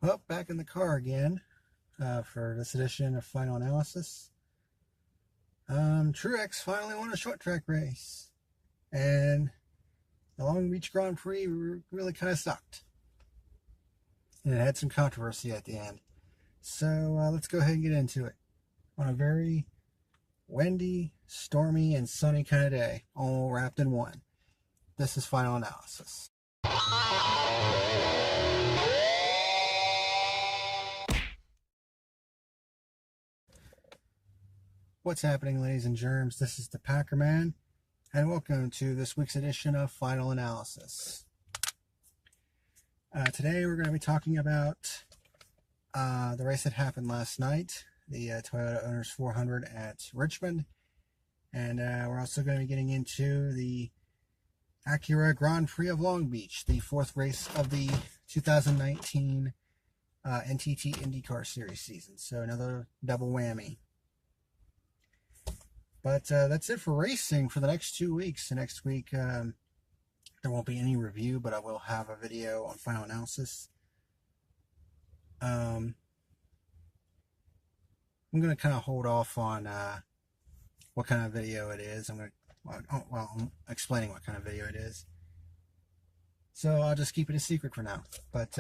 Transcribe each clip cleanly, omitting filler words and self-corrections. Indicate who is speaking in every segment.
Speaker 1: Well, back in the car again for this edition of Final Analysis. Truex finally won a short track race, and the Long Beach Grand Prix really kind of sucked. And it had some controversy at the end. So let's go ahead and get into it. On a very windy, stormy, and sunny kind of day, all wrapped in one. This is Final Analysis. What's happening, ladies and germs? This is the PackerMan, and welcome to this week's edition of Final Analysis. Today we're going to be talking about the race that happened last night, the Toyota Owners 400 at Richmond, and we're also going to be getting into the Acura Grand Prix of Long Beach, the fourth race of the 2019 NTT IndyCar Series season. So another double whammy. But that's it for racing for the next 2 weeks. The next week, there won't be any review, but I will have a video on Final Analysis. I'm going to kind of hold off on what kind of video it is. I'm explaining what kind of video it is. So I'll just keep it a secret for now. But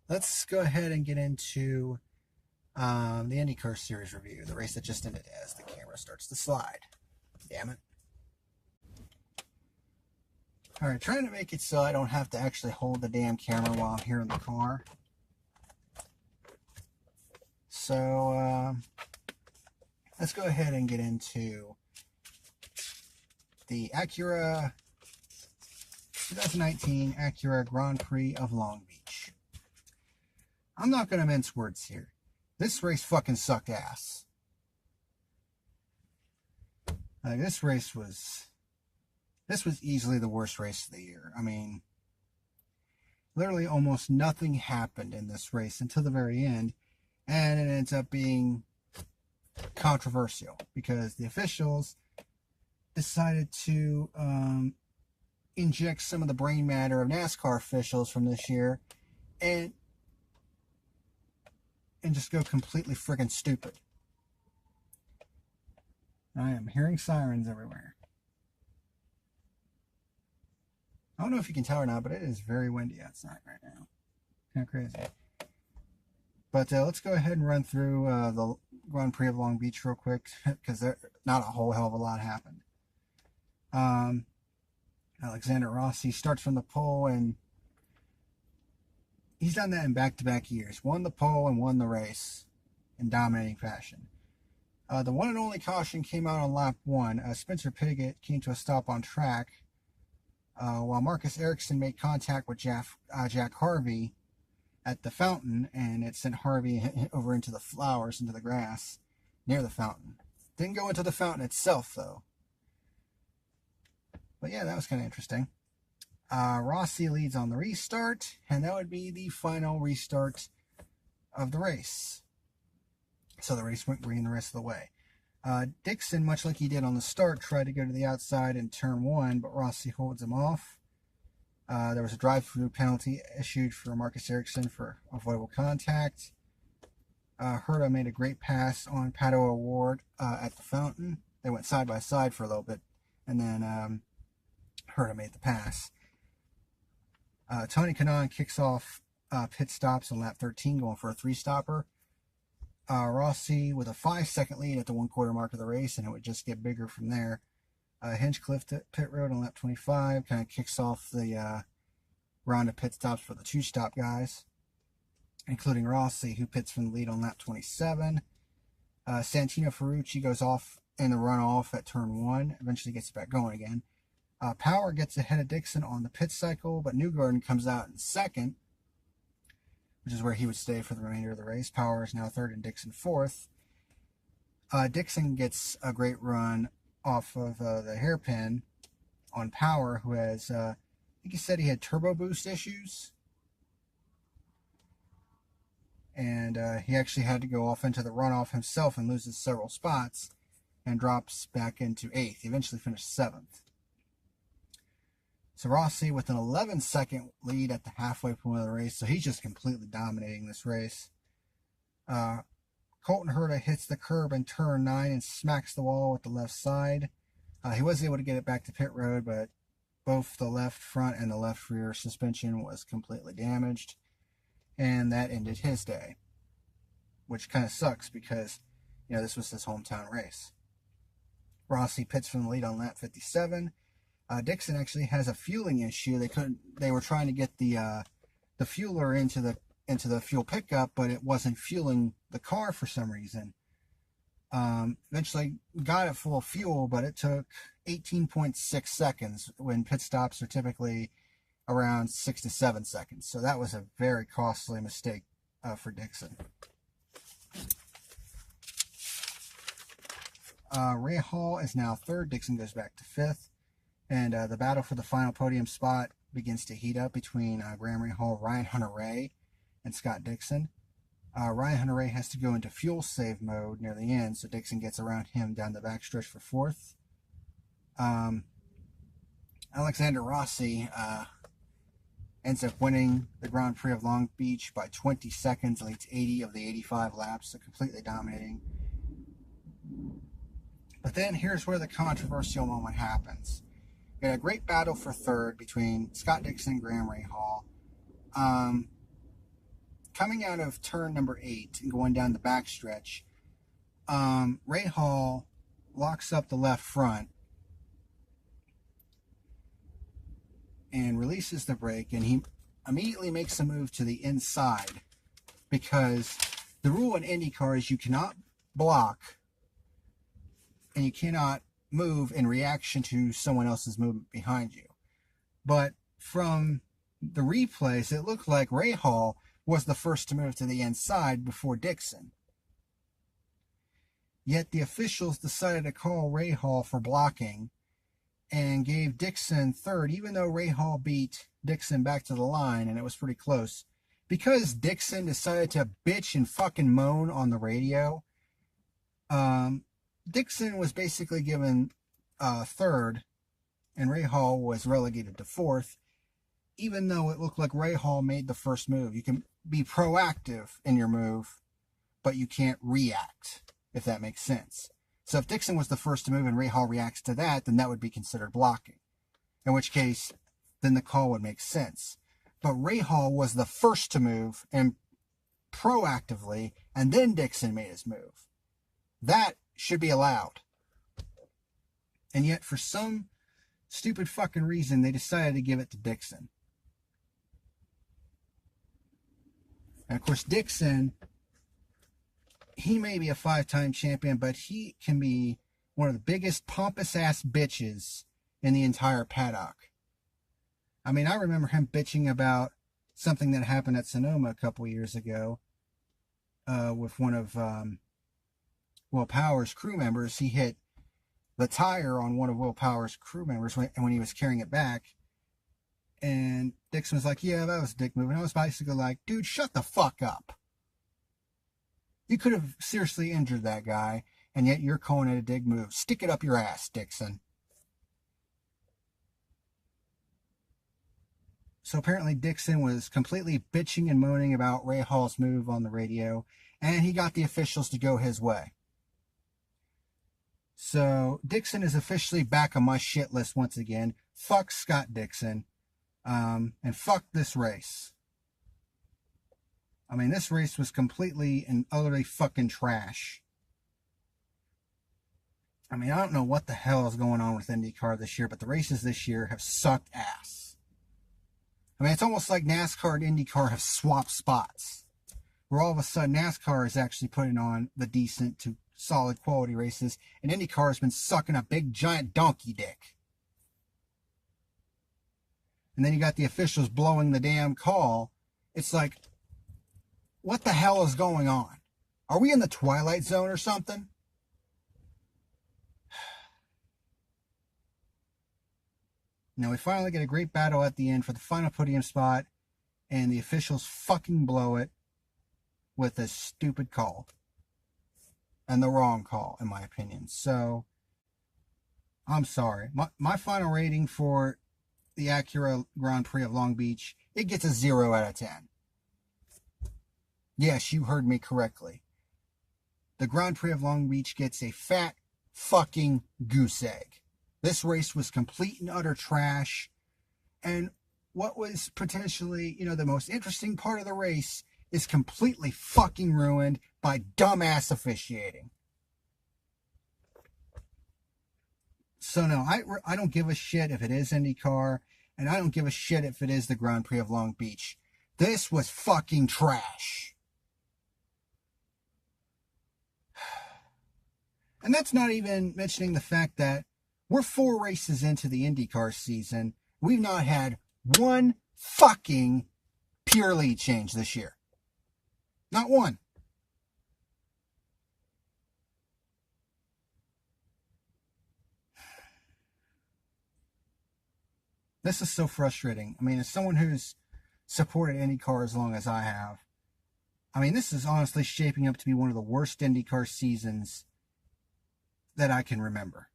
Speaker 1: let's go ahead and get into the IndyCar Series review, the race that just ended, as the camera starts to slide. Damn it. Alright, trying to make it so I don't have to actually hold the damn camera while I'm here in the car. So, let's go ahead and get into the Acura 2019 Acura Grand Prix of Long Beach. I'm not going to mince words here. This race fucking sucked ass. This was easily the worst race of the year. I mean, literally almost nothing happened in this race until the very end, and it ends up being controversial because the officials decided to inject some of the brain matter of NASCAR officials from this year and just go completely friggin' stupid. I am hearing sirens everywhere. I don't know if you can tell or not, but it is very windy outside right now. Kind of crazy. But let's go ahead and run through the Grand Prix of Long Beach real quick, because not a whole hell of a lot happened. Alexander Rossi starts from the pole, and he's done that in back-to-back years. Won the pole and won the race in dominating fashion. The one and only caution came out on lap 1. Spencer Pigot came to a stop on track while Marcus Ericsson made contact with Jack Harvey at the fountain, and it sent Harvey over into the flowers, into the grass near the fountain. Didn't go into the fountain itself, though. But yeah, that was kind of interesting. Rossi leads on the restart, and that would be the final restart of the race. So the race went green the rest of the way. Dixon, much like he did on the start, tried to go to the outside in turn 1, but Rossi holds him off. There was a drive-through penalty issued for Marcus Ericsson for avoidable contact. Herta made a great pass on Pato O'Ward at the fountain. They went side by side for a little bit, and then Herta made the pass. Tony Kanaan kicks off pit stops on lap 13, going for a 3-stopper. Rossi with a 5-second lead at the 1/4 mark of the race, and it would just get bigger from there. Hinchcliffe pit road on lap 25 kind of kicks off the round of pit stops for the 2-stop guys, including Rossi, who pits from the lead on lap 27. Santino Ferrucci goes off in the runoff at turn 1, eventually gets back going again. Power gets ahead of Dixon on the pit cycle, but Newgarden comes out in second, which is where he would stay for the remainder of the race. Power is now third and Dixon fourth. Dixon gets a great run off of the hairpin on Power, who has, I think he said he had turbo boost issues. And he actually had to go off into the runoff himself and loses several spots and drops back into 8th. He eventually finished 7th. So Rossi with an 11-second lead at the halfway point of the race. So he's just completely dominating this race. Colton Herta hits the curb in turn 9 and smacks the wall with the left side. He was able to get it back to pit road, but both the left front and the left rear suspension was completely damaged. And that ended his day, which kind of sucks because, you know, this was his hometown race. Rossi pits from the lead on lap 57. Dixon actually has a fueling issue. They were trying to get the fueler into the fuel pickup, but it wasn't fueling the car for some reason. Eventually got it full of fuel, but it took 18.6 seconds when pit stops are typically around 6 to 7 seconds. So that was a very costly mistake for Dixon. Ray Hall is now third. Dixon goes back to fifth. And the battle for the final podium spot begins to heat up between Graham Rahal, Ryan Hunter-Reay, and Scott Dixon. Ryan Hunter-Reay has to go into fuel save mode near the end, so Dixon gets around him down the backstretch for fourth. Alexander Rossi ends up winning the Grand Prix of Long Beach by 20 seconds, leads 80 of the 85 laps, so completely dominating. But then here's where the controversial moment happens. We had a great battle for third between Scott Dixon and Graham Rahal. Coming out of turn number 8 and going down the backstretch, Rahal locks up the left front and releases the brake, and he immediately makes a move to the inside because the rule in IndyCar is you cannot block and you cannot move in reaction to someone else's movement behind you. But from the replays, it looked like Rahal was the first to move to the inside before Dixon. Yet the officials decided to call Rahal for blocking and gave Dixon third, even though Rahal beat Dixon back to the line, and it was pretty close. Because Dixon decided to bitch and fucking moan on the radio, Dixon was basically given third, and Rahal was relegated to fourth, even though it looked like Rahal made the first move. You can be proactive in your move, but you can't react, if that makes sense. So if Dixon was the first to move and Rahal reacts to that, then that would be considered blocking, in which case, then the call would make sense. But Rahal was the first to move and proactively, and then Dixon made his move. That should be allowed. And yet, for some stupid fucking reason, they decided to give it to Dixon. And of course, Dixon, he may be a 5-time champion, but he can be one of the biggest pompous-ass bitches in the entire paddock. I mean, I remember him bitching about something that happened at Sonoma a couple years ago with one of Will Power's crew members. He hit the tire on one of Will Power's crew members when he was carrying it back. And Dixon was like, yeah, that was a dick move. And I was basically like, dude, shut the fuck up. You could have seriously injured that guy, and yet you're calling it a dick move. Stick it up your ass, Dixon. So apparently Dixon was completely bitching and moaning about Rahal's move on the radio, and he got the officials to go his way. So Dixon is officially back on my shit list once again. Fuck Scott Dixon. And fuck this race. I mean, this race was completely and utterly fucking trash. I mean, I don't know what the hell is going on with IndyCar this year, but the races this year have sucked ass. I mean, it's almost like NASCAR and IndyCar have swapped spots, where all of a sudden NASCAR is actually putting on the decent to solid quality races, and IndyCar has been sucking a big giant donkey dick. And then you got the officials blowing the damn call. It's like, what the hell is going on? Are we in the Twilight Zone or something? Now we finally get a great battle at the end for the final podium spot, and the officials fucking blow it with a stupid call. And the wrong call, in my opinion. So, I'm sorry. My final rating for the Acura Grand Prix of Long Beach, it gets a 0 out of 10. Yes, you heard me correctly. The Grand Prix of Long Beach gets a fat fucking goose egg. This race was complete and utter trash. And what was potentially, the most interesting part of the race is completely fucking ruined by dumbass officiating. So no, I don't give a shit if it is IndyCar, and I don't give a shit if it is the Grand Prix of Long Beach. This was fucking trash. And that's not even mentioning the fact that we're 4 races into the IndyCar season. We've not had one fucking pure lead change this year. Not one. This is so frustrating. I mean, as someone who's supported IndyCar as long as I have, I mean, this is honestly shaping up to be one of the worst IndyCar seasons that I can remember.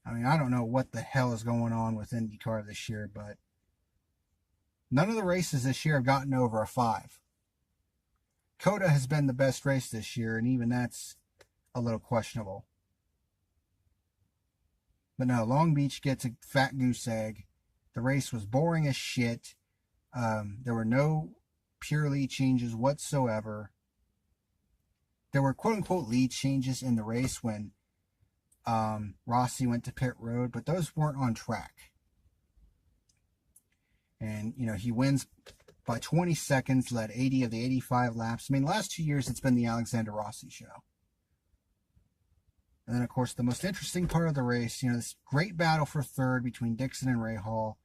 Speaker 1: I mean, I don't know what the hell is going on with IndyCar this year, but none of the races this year have gotten over a 5. COTA has been the best race this year, and even that's a little questionable. But no, Long Beach gets a fat goose egg. The race was boring as shit. There were no pure lead changes whatsoever. There were quote-unquote lead changes in the race when Rossi went to pit road, but those weren't on track. And, he wins by 20 seconds, led 80 of the 85 laps. I mean, the last 2 years, it's been the Alexander Rossi show. And then, of course, the most interesting part of the race, this great battle for third between Dixon and Rahal.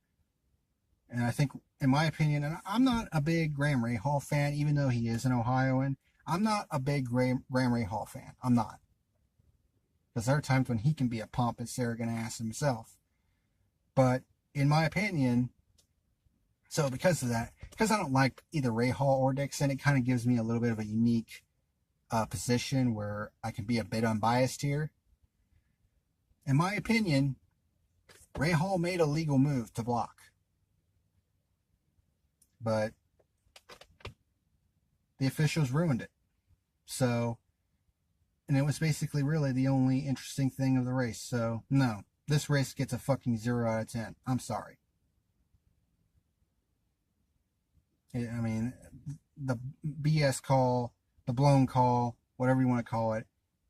Speaker 1: And I think, in my opinion, and I'm not a big Graham Rahal fan, even though he is an Ohioan. I'm not a big Graham Rahal fan. I'm not. Because there are times when he can be a pompous, arrogant ass himself. But, in my opinion, so because of that, because I don't like either Rahal or Dixon, it kind of gives me a little bit of a unique position where I can be a bit unbiased here. In my opinion, Rahal made a legal move to block. But the officials ruined it. So, and it was basically really the only interesting thing of the race. So, no, this race gets a fucking 0 out of 10. I'm sorry. I mean, the BS call, the blown call, whatever you want to call it,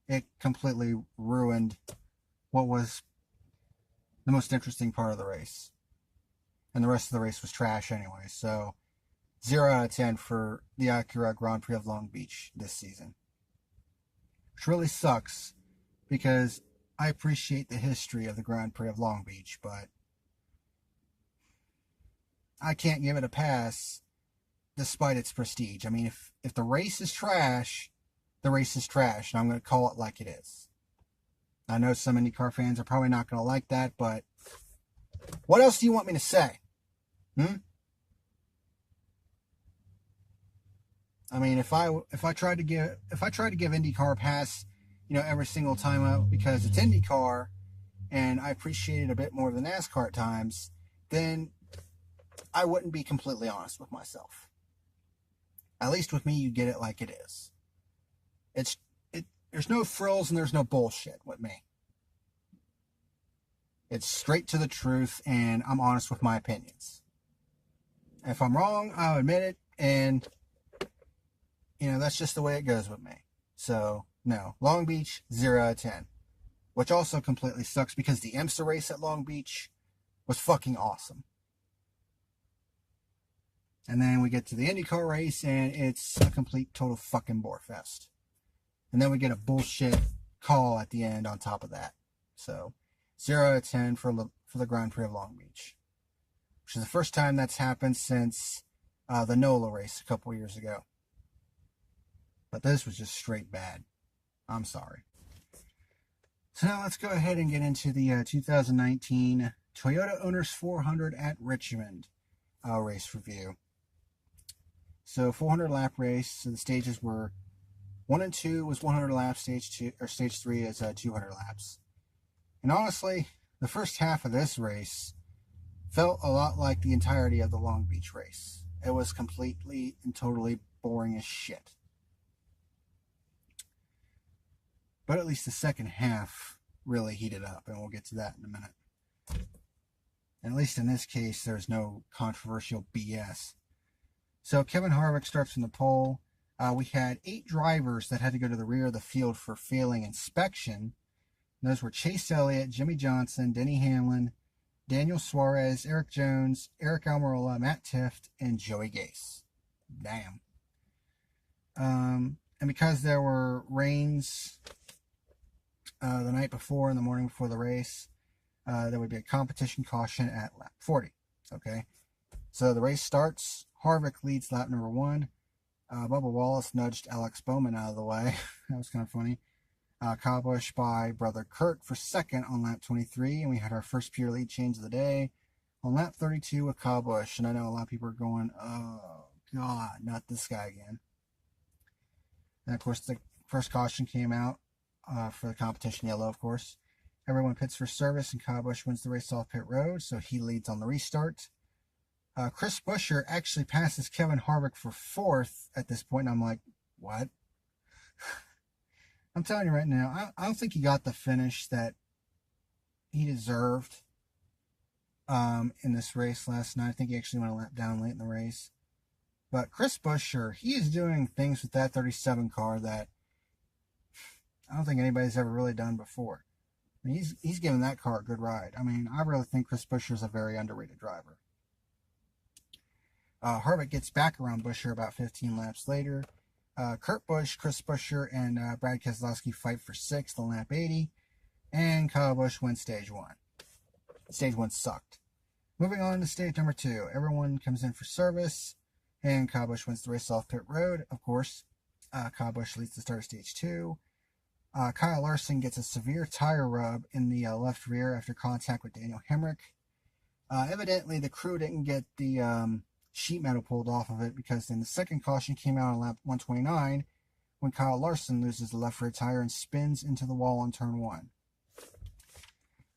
Speaker 1: it completely ruined what was the most interesting part of the race. And the rest of the race was trash anyway. So, 0 out of 10 for the Acura Grand Prix of Long Beach this season. Which really sucks because I appreciate the history of the Grand Prix of Long Beach, but I can't give it a pass despite its prestige. I mean, if the race is trash, the race is trash, and I'm going to call it like it is. I know some IndyCar fans are probably not going to like that, but what else do you want me to say? I mean, if I tried to give IndyCar a pass, every single time out because it's IndyCar, and I appreciate it a bit more than NASCAR at times, then I wouldn't be completely honest with myself. At least with me, you get it like it is. There's no frills and there's no bullshit with me. It's straight to the truth, and I'm honest with my opinions. If I'm wrong, I'll admit it, and that's just the way it goes with me. So, no. Long Beach, 0 out of 10. Which also completely sucks because the IMSA race at Long Beach was fucking awesome. And then we get to the IndyCar race, and it's a complete, total fucking bore fest. And then we get a bullshit call at the end on top of that. So, 0 out of 10 for the Grand Prix of Long Beach. Which is the first time that's happened since the NOLA race a couple years ago. But this was just straight bad. I'm sorry. So now let's go ahead and get into the 2019 Toyota Owners 400 at Richmond race review. So 400 lap race. So the stages were 1 and 2 was 100 laps. Stage 3 is 200 laps. And honestly, the first half of this race felt a lot like the entirety of the Long Beach race. It was completely and totally boring as shit. But at least the second half really heated up, and we'll get to that in a minute. And at least in this case, there's no controversial BS. So Kevin Harvick starts from the pole. We had 8 drivers that had to go to the rear of the field for failing inspection. And those were Chase Elliott, Jimmy Johnson, Denny Hamlin, Daniel Suarez, Eric Jones, Eric Almirola, Matt Tifft, and Joey Gase. Damn. And because there were rains the night before and the morning before the race, there would be a competition caution at lap 40. Okay, so the race starts. Harvick leads lap number 1. Bubba Wallace nudged Alex Bowman out of the way. That was kind of funny. Kyle Busch by brother Kurt for second on lap 23, and we had our first pure lead change of the day on lap 32 with Kyle Busch. And I know a lot of people are going, oh god, not this guy again. And of course the first caution came out for the competition yellow, of course. Everyone pits for service, and Kyle Busch wins the race off pit road, so he leads on the restart. Chris Buescher actually passes Kevin Harvick for 4th at this point, and I'm like, what? I'm telling you right now, I don't think he got the finish that he deserved in this race last night. I think he actually went a lap down late in the race. But Chris Buescher, he is doing things with that 37 car that I don't think anybody's ever really done before. I mean, he's giving that car a good ride. I mean, I really think Chris Buescher is a very underrated driver. Harvick gets back around Buescher about 15 laps later. Kurt Busch, Chris Buescher, and Brad Keselowski fight for 6th on lap 80. And Kyle Busch wins stage 1. Stage 1 sucked. Moving on to stage number 2. Everyone comes in for service. And Kyle Busch wins the race off pit road, of course. Kyle Busch leads the start of stage 2. Kyle Larson gets a severe tire rub in the left rear after contact with Daniel Hemrick. Evidently, the crew didn't get the sheet metal pulled off of it, because then the second caution came out on lap 129 when Kyle Larson loses the left rear tire and spins into the wall on turn 1.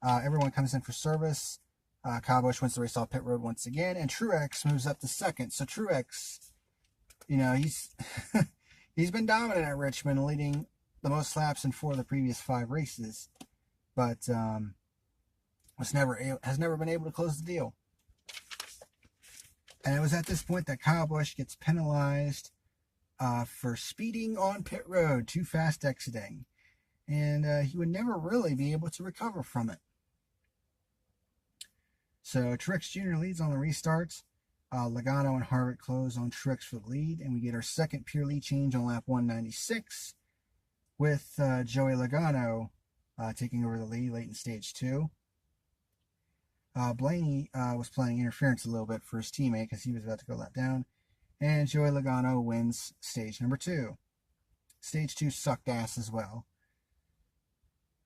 Speaker 1: Everyone comes in for service. Kyle Busch wins the race off pit road once again, and Truex moves up to 2nd. So Truex, you know, he's he's been dominant at Richmond, leading the most laps in 4 of the previous 5 races, but has never been able to close the deal. And it was at this point that Kyle Busch gets penalized for speeding on pit road, too fast exiting. And he would never really be able to recover from it. So Truex Jr. leads on the restarts. Logano and Harvick close on Truex for the lead. And we get our second pure lead change on lap 196 with Joey Logano taking over the lead late in stage 2. Blaney was playing interference a little bit for his teammate because he was about to go lap down. And Joey Logano wins stage number 2. Stage 2 sucked ass as well.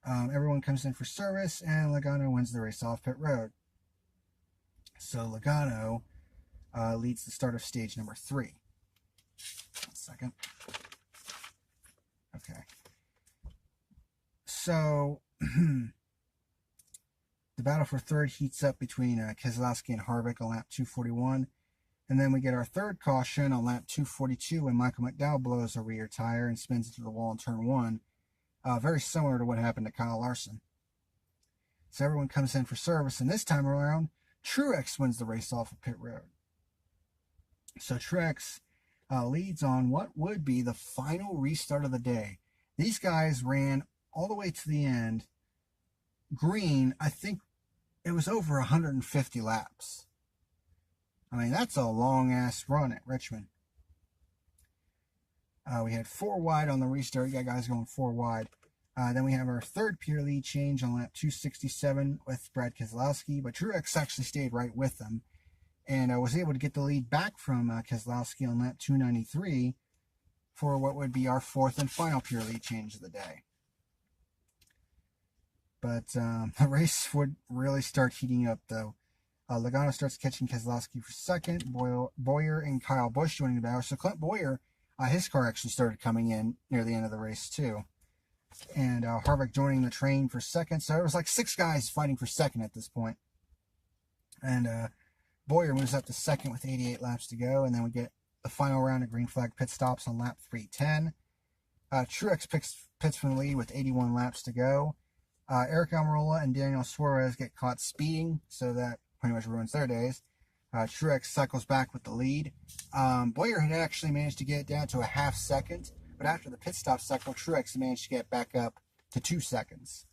Speaker 1: Everyone comes in for service, and Logano wins the race off pit road. So Logano leads the start of stage number 3. 1 second. Okay. So the battle for 3rd heats up between Keselowski and Harvick on lap 241. And then we get our 3rd caution on lap 242 when Michael McDowell blows a rear tire and spins into the wall in turn 1. Very similar to what happened to Kyle Larson. So everyone comes in for service, and this time around, Truex wins the race off of pit road. So Truex leads on what would be the final restart of the day. These guys ran all the way to the end. Green, I think it was over 150 laps. I mean, that's a long-ass run at Richmond. We had 4 wide on the restart. You got guys going 4 wide. Then we have our 3rd pure lead change on lap 267 with Brad Keselowski, but Truex actually stayed right with them and was able to get the lead back from Keselowski on lap 293 for what would be our 4th and final pure lead change of the day. But the race would really start heating up, though. Logano starts catching Keselowski for 2nd. Bowyer and Kyle Busch joining the battle. So Clint Bowyer, his car actually started coming in near the end of the race, too. and Harvick joining the train for second. So there was like 6 guys fighting for second at this point. And Bowyer moves up to second with 88 laps to go, and then we get the final round of green flag pit stops on lap 310. Truex pits from the lead with 81 laps to go. Eric Almirola and Daniel Suarez get caught speeding, so that pretty much ruins their days. Truex cycles back with the lead. Bowyer had actually managed to get it down to a half second, but after the pit stop cycle, Truex managed to get back up to 2 seconds.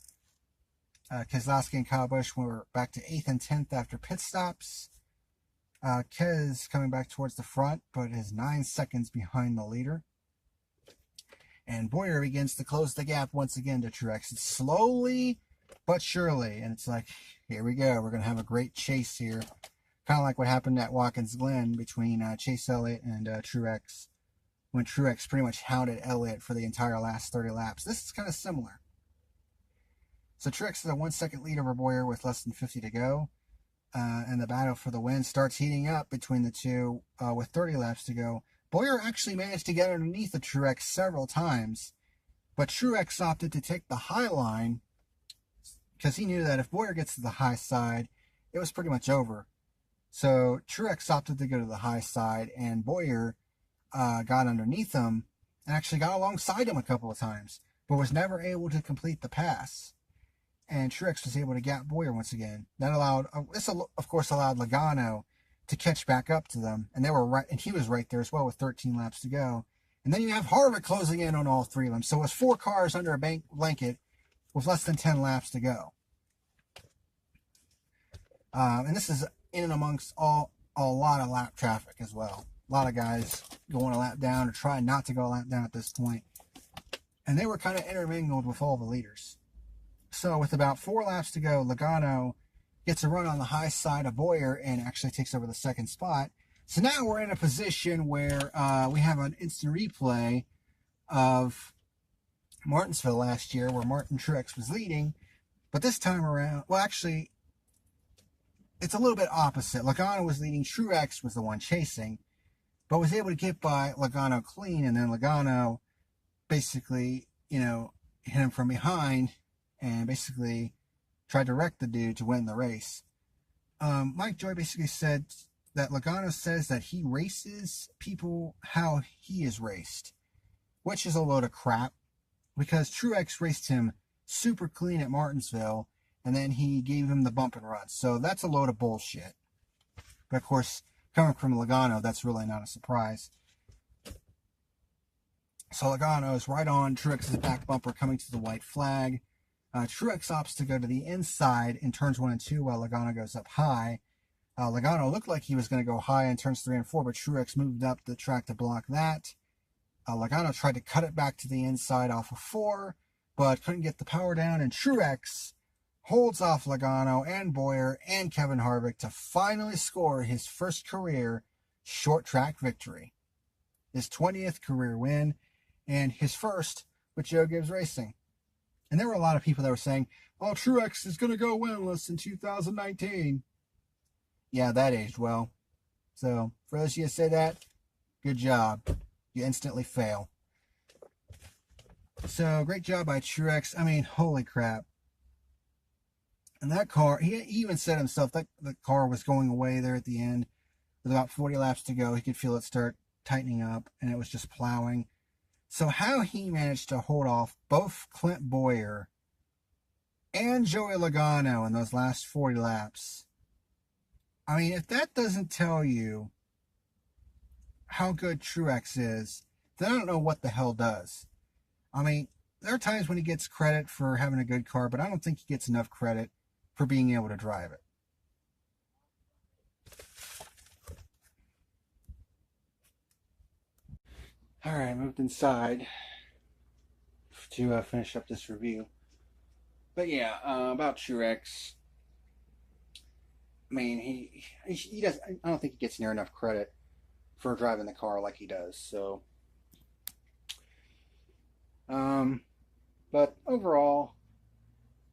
Speaker 1: Keselowski and Kyle Busch were back to 8th and 10th after pit stops. Kez coming back towards the front, but is 9 seconds behind the leader. And Bowyer begins to close the gap once again to Truex. It's slowly but surely, and it's like, here we go. We're going to have a great chase here. Kind of like what happened at Watkins Glen between Chase Elliott and Truex, when Truex pretty much hounded Elliott for the entire last 30 laps. This is kind of similar. So Truex is a 1 second lead over Bowyer with less than 50 to go. And the battle for the win starts heating up between the two with 30 laps to go. Bowyer actually managed to get underneath of Truex several times, but Truex opted to take the high line because he knew that if Bowyer gets to the high side, it was pretty much over. So Truex opted to go to the high side, and Bowyer got underneath him and actually got alongside him a couple of times, but was never able to complete the pass. And Truex was able to gap Bowyer once again. That allowed, this of course allowed Logano to catch back up to them, and they were right, and he was right there as well with 13 laps to go. And then you have Harvick closing in on all 3 of them. So it's 4 cars under a blanket with less than 10 laps to go. And this is in and amongst a lot of lap traffic as well. A lot of guys going a lap down or trying not to go a lap down at this point. And they were kind of intermingled with all the leaders. So with about 4 laps to go, Logano gets a run on the high side of Bowyer and actually takes over the second spot. So now we're in a position where we have an instant replay of Martinsville last year where Martin Truex was leading. But this time around, well, actually, it's a little bit opposite. Logano was leading, Truex was the one chasing, but was able to get by Logano clean, and then Logano basically, hit him from behind and basically tried to wreck the dude to win the race. Mike Joy basically said that Logano says that he races people how he is raced, which is a load of crap, because Truex raced him super clean at Martinsville, and then he gave him the bump and run. So that's a load of bullshit. But of course, coming from Logano, that's really not a surprise. So Logano is right on Truex's back bumper coming to the white flag. Truex opts to go to the inside in turns 1 and 2 while Logano goes up high. Logano looked like he was going to go high in turns 3 and 4, but Truex moved up the track to block that. Logano tried to cut it back to the inside off of 4, but couldn't get the power down, and Truex holds off Logano and Bowyer and Kevin Harvick to finally score his first career short track victory. His 20th career win, and his first with Joe Gibbs Racing. And there were a lot of people that were saying, oh, Truex is going to go winless in 2019. Yeah, that aged well. So, for those of you that say that, good job. You instantly fail. So, great job by Truex. I mean, holy crap. And that car, he even said himself that the car was going away there at the end. With about 40 laps to go, he could feel it start tightening up, and it was just plowing. So how he managed to hold off both Clint Bowyer and Joey Logano in those last 40 laps. I mean, if that doesn't tell you how good Truex is, then I don't know what the hell does. I mean, there are times when he gets credit for having a good car, but I don't think he gets enough credit for being able to drive it. All right, I moved inside to finish up this review. But yeah, about Truex. I mean, he does. I don't think he gets near enough credit for driving the car like he does. So, but overall,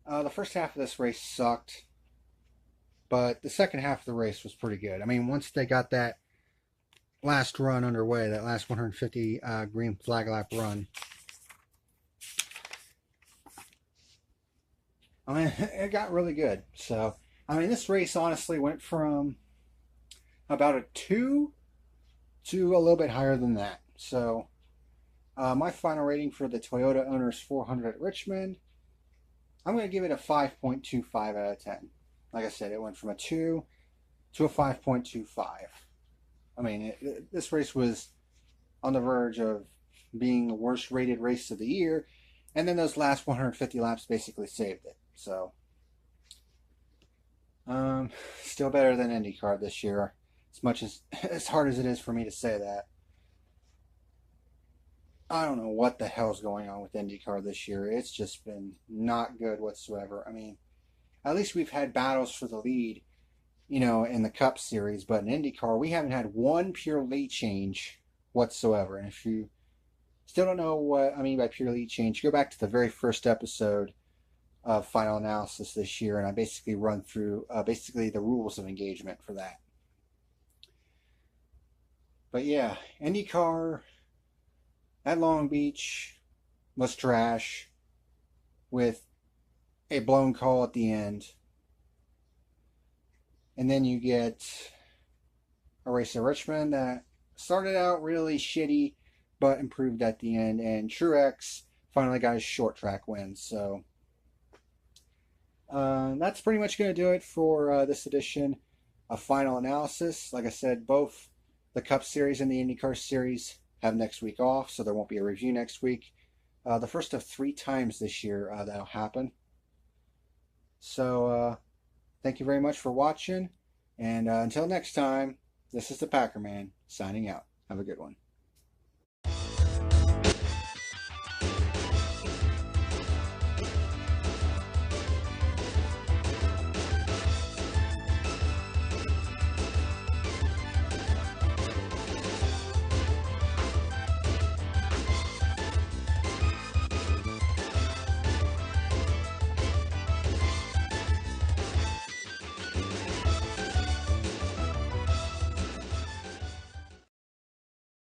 Speaker 1: the first half of this race sucked, but the second half of the race was pretty good. I mean, once they got that last run underway, that last 150 green flag lap run, I mean, it got really good. So, I mean, this race honestly went from about a 2 to a little bit higher than that. So, my final rating for the Toyota Owners 400 at Richmond, I'm going to give it a 5.25 out of 10. Like I said, it went from a 2 to a 5.25. I mean, this race was on the verge of being the worst rated race of the year, and then those last 150 laps basically saved it. So, still better than IndyCar this year. As much as hard as it is for me to say that, I don't know what the hell's going on with IndyCar this year. It's just been not good whatsoever. I mean, at least we've had battles for the lead, in the Cup Series, but in IndyCar, we haven't had one pure lead change whatsoever. And if you still don't know what I mean by pure lead change, go back to the very first episode of Final Analysis this year, and I basically run through basically the rules of engagement for that. But yeah, IndyCar at Long Beach was trash with a blown call at the end. And then you get a race at Richmond that started out really shitty, but improved at the end. And Truex finally got his short track win. So that's pretty much going to do it for this edition of Final Analysis. Like I said, both the Cup Series and the IndyCar Series have next week off, so there won't be a review next week. The first of 3 times this year that'll happen. So thank you very much for watching, and until next time, this is the PackerMan signing out. Have a good one.